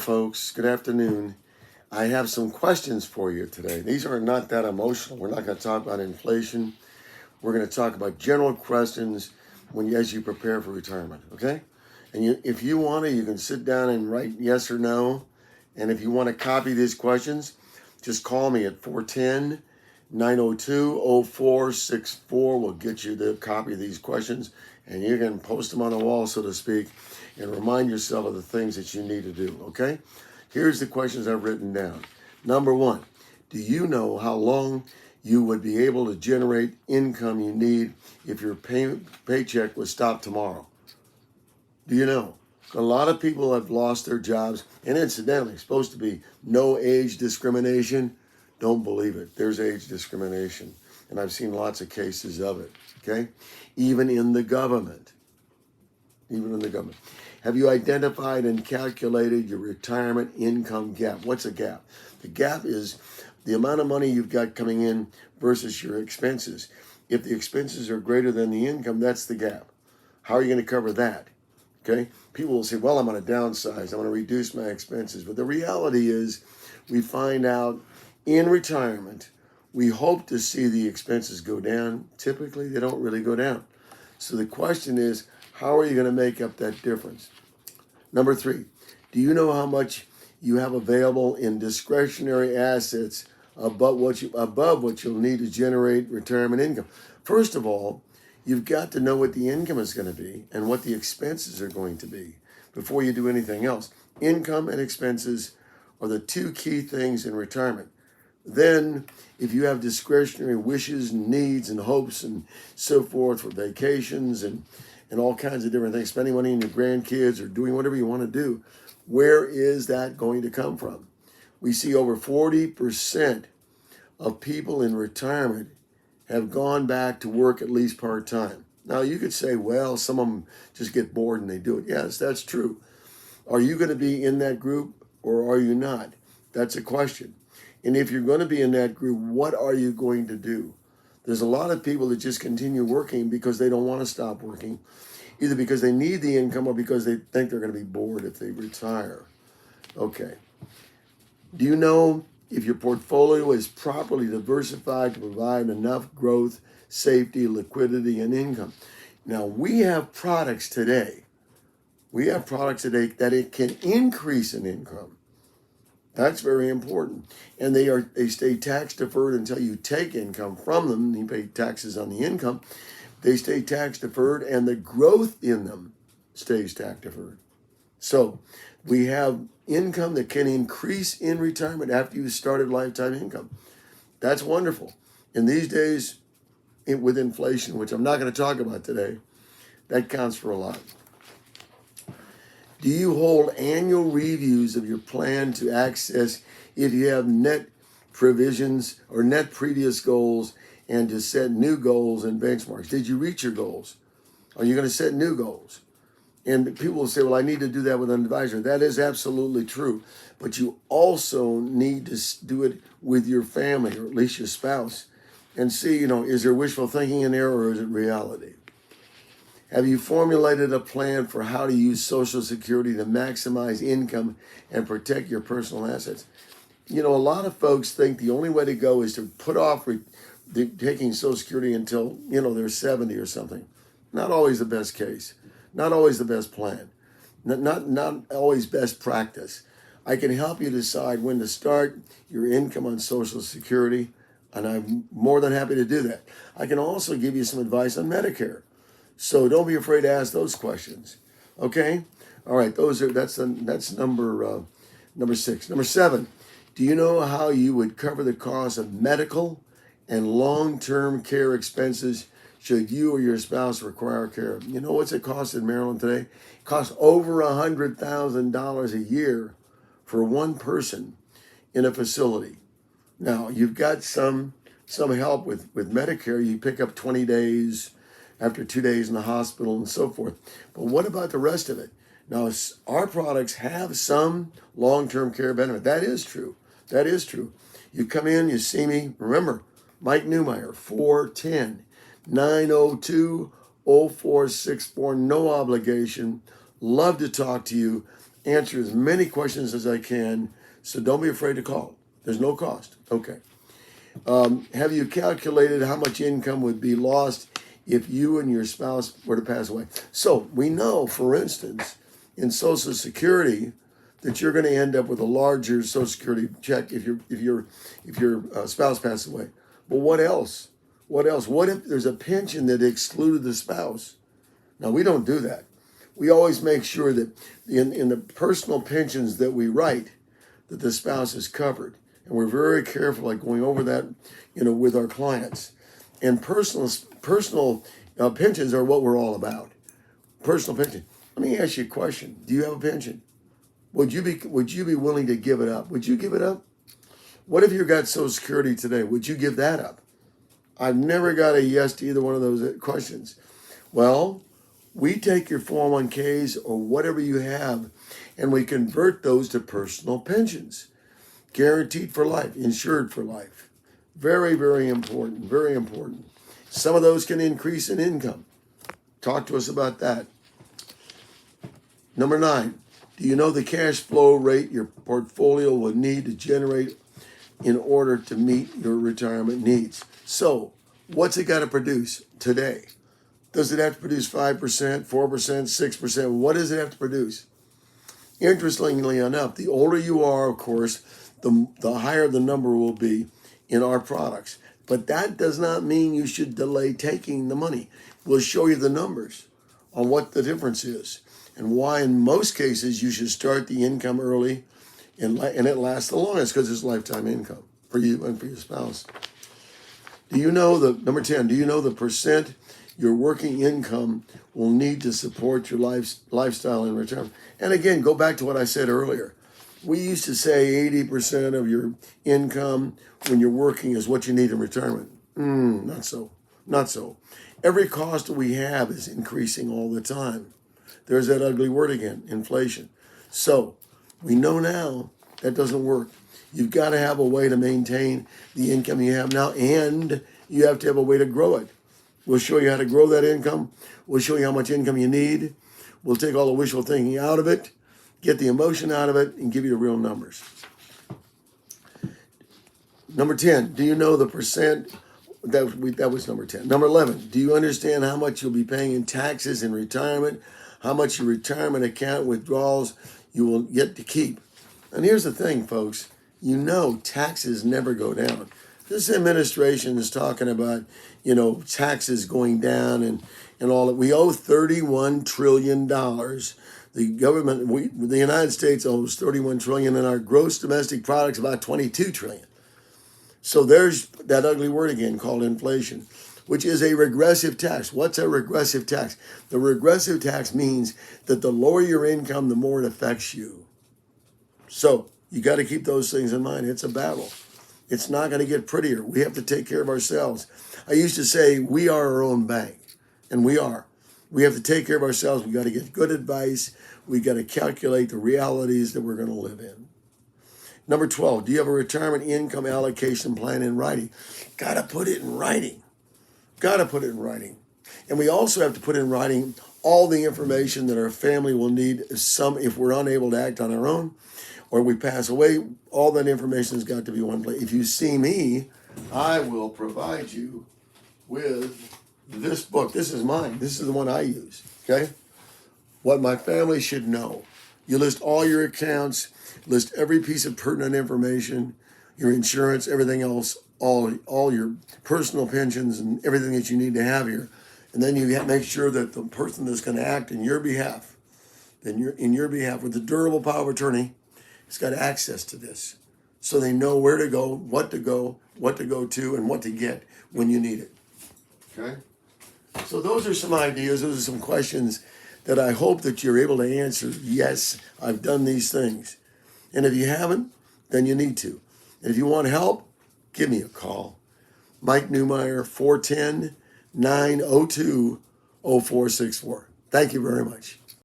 Folks. Good afternoon. I have some questions for you today. These are not that emotional. We're not going to talk about inflation. We're going to talk about general questions as you prepare for retirement. Okay? And if you want to, you can sit down and write yes or no. And if you want to copy these questions, just call me at 410 902 0464. We'll get you the copy of these questions, and you can post them on the wall, so to speak, and remind yourself of the things that you need to do. Okay? Here's the questions I've written down. Number one, do you know how long you would be able to generate income you need if your paycheck was stopped tomorrow? Do you know? A lot of people have lost their jobs, and incidentally, it's supposed to be no age discrimination. Don't believe it. There's age discrimination, and I've seen lots of cases of it, okay? Even in the government. Have you identified and calculated your retirement income gap? What's a gap? The gap is the amount of money you've got coming in versus your expenses. If the expenses are greater than the income, that's the gap. How are you going to cover that? Okay? People will say, well, I'm going to downsize. I'm going to reduce my expenses. But the reality is we find out in retirement, we hope to see the expenses go down. Typically, they don't really go down. So the question is, how are you going to make up that difference? Number three, do you know how much you have available in discretionary assets above what you'll need to generate retirement income? First of all, you've got to know what the income is going to be and what the expenses are going to be before you do anything else. Income and expenses are the two key things in retirement. Then, if you have discretionary wishes and needs and hopes and so forth for vacations and all kinds of different things, spending money on your grandkids or doing whatever you want to do, where is that going to come from? We see over 40% of people in retirement have gone back to work at least part-time. Now, you could say, well, some of them just get bored and they do it. Yes, that's true. Are you going to be in that group or are you not? That's a question. And if you're going to be in that group, what are you going to do? There's a lot of people that just continue working because they don't want to stop working, either because they need the income or because they think they're going to be bored if they retire. Okay. Do you know if your portfolio is properly diversified to provide enough growth, safety, liquidity, and income? Now, we have products today. That it can increase in income. That's very important. And they stay tax deferred until you take income from them. You pay taxes on the income. They stay tax deferred and the growth in them stays tax deferred. So we have income that can increase in retirement after you've started lifetime income. That's wonderful. In these days, with inflation, which I'm not going to talk about today, that counts for a lot. Do you hold annual reviews of your plan to access if you have net provisions or net previous goals and to set new goals and benchmarks? Did you reach your goals? Are you going to set new goals? And people will say, well, I need to do that with an advisor. That is absolutely true. But you also need to do it with your family, or at least your spouse, and see, is there wishful thinking in there or is it reality? Have you formulated a plan for how to use Social Security to maximize income and protect your personal assets? A lot of folks think the only way to go is to put off taking Social Security until, they're 70 or something. Not always the best case. Not always the best plan. Not always best practice. I can help you decide when to start your income on Social Security, and I'm more than happy to do that. I can also give you some advice on Medicare. So don't be afraid to ask those questions. Okay? All right, that's number 6. Number 7, do you know how you would cover the cost of medical and long-term care expenses should you or your spouse require care? You know what's it cost in Maryland today? It costs over $100,000 a year for one person in a facility. Now, you've got some help with Medicare. You pick up 20 days after 2 days in the hospital and so forth. But what about the rest of it? Now, our products have some long-term care benefit. That is true. You come in, you see me. Remember, Mike Newmeyer, 410-902-0464. No obligation. Love to talk to you. answer as many questions as I can, so don't be afraid to call. There's no cost. Okay. Have you calculated how much income would be lost if you and your spouse were to pass away? So we know, for instance, in Social Security, that you're going to end up with a larger Social Security check if your spouse passes away. But what else? What else? What if there's a pension that excluded the spouse? Now, we don't do that. We always make sure that in the personal pensions that we write, that the spouse is covered. And we're very careful, like going over that, with our clients. And personal pensions are what we're all about. Personal pension. Let me ask you a question. Do you have a pension? Would you be willing to give it up? Would you give it up? What if you got Social Security today? Would you give that up? I've never got a yes to either one of those questions. Well, we take your 401ks or whatever you have, and we convert those to personal pensions. Guaranteed for life, insured for life. Very, very important, very important. Some of those can increase in income. Talk to us about that. Number 9, do you know the cash flow rate your portfolio will need to generate in order to meet your retirement needs? So, what's it got to produce today? Does it have to produce 5%, 4%, 6%? What does it have to produce? Interestingly enough, the older you are, of course, the higher the number will be in our products. But that does not mean you should delay taking the money. We'll show you the numbers on what the difference is and why in most cases you should start the income early and it lasts the longest because it's lifetime income for you and for your spouse. Do you know number 10, do you know the percent your working income will need to support your lifestyle in retirement? And again, go back to what I said earlier. We used to say 80% of your income when you're working is what you need in retirement. Not so. Not so. Every cost that we have is increasing all the time. There's that ugly word again, inflation. So we know now that doesn't work. You've got to have a way to maintain the income you have now, and you have to have a way to grow it. We'll show you how to grow that income. We'll show you how much income you need. We'll take all the wishful thinking out of it, get the emotion out of it, and give you the real numbers. Number 10, do you know the percent? That was number 10. Number 11, do you understand how much you'll be paying in taxes in retirement? How much your retirement account withdrawals you will get to keep? And here's the thing, folks. Taxes never go down. This administration is talking about, taxes going down and all that. We owe $31 trillion. The government, the United States owes $31 trillion, and our gross domestic product's about $22 trillion. So there's that ugly word again called inflation, which is a regressive tax. What's a regressive tax? The regressive tax means that the lower your income, the more it affects you. So you got to keep those things in mind. It's a battle. It's not going to get prettier. We have to take care of ourselves. I used to say we are our own bank, and we are. We have to take care of ourselves. We got to get good advice. We got to calculate the realities that we're going to live in. Number 12, do you have a retirement income allocation plan in writing? Got to put it in writing. Got to put it in writing. And we also have to put in writing all the information that our family will need if we're unable to act on our own or we pass away. All that information has got to be one place. If you see me, I will provide you with this book. This is mine. This is the one I use. Okay? What my family should know. You list all your accounts, list every piece of pertinent information, your insurance, everything else, all your personal pensions and everything that you need to have here. And then you have to make sure that the person that's going to act in your behalf, in your behalf with the durable power of attorney, has got access to this. So they know where to go, what to go to, and what to get when you need it. Okay? So those are some ideas. Those are some questions that I hope that you're able to answer. Yes, I've done these things. And if you haven't, then you need to. And if you want help, give me a call. Mike Newmeyer, 410-902-0464. Thank you very much.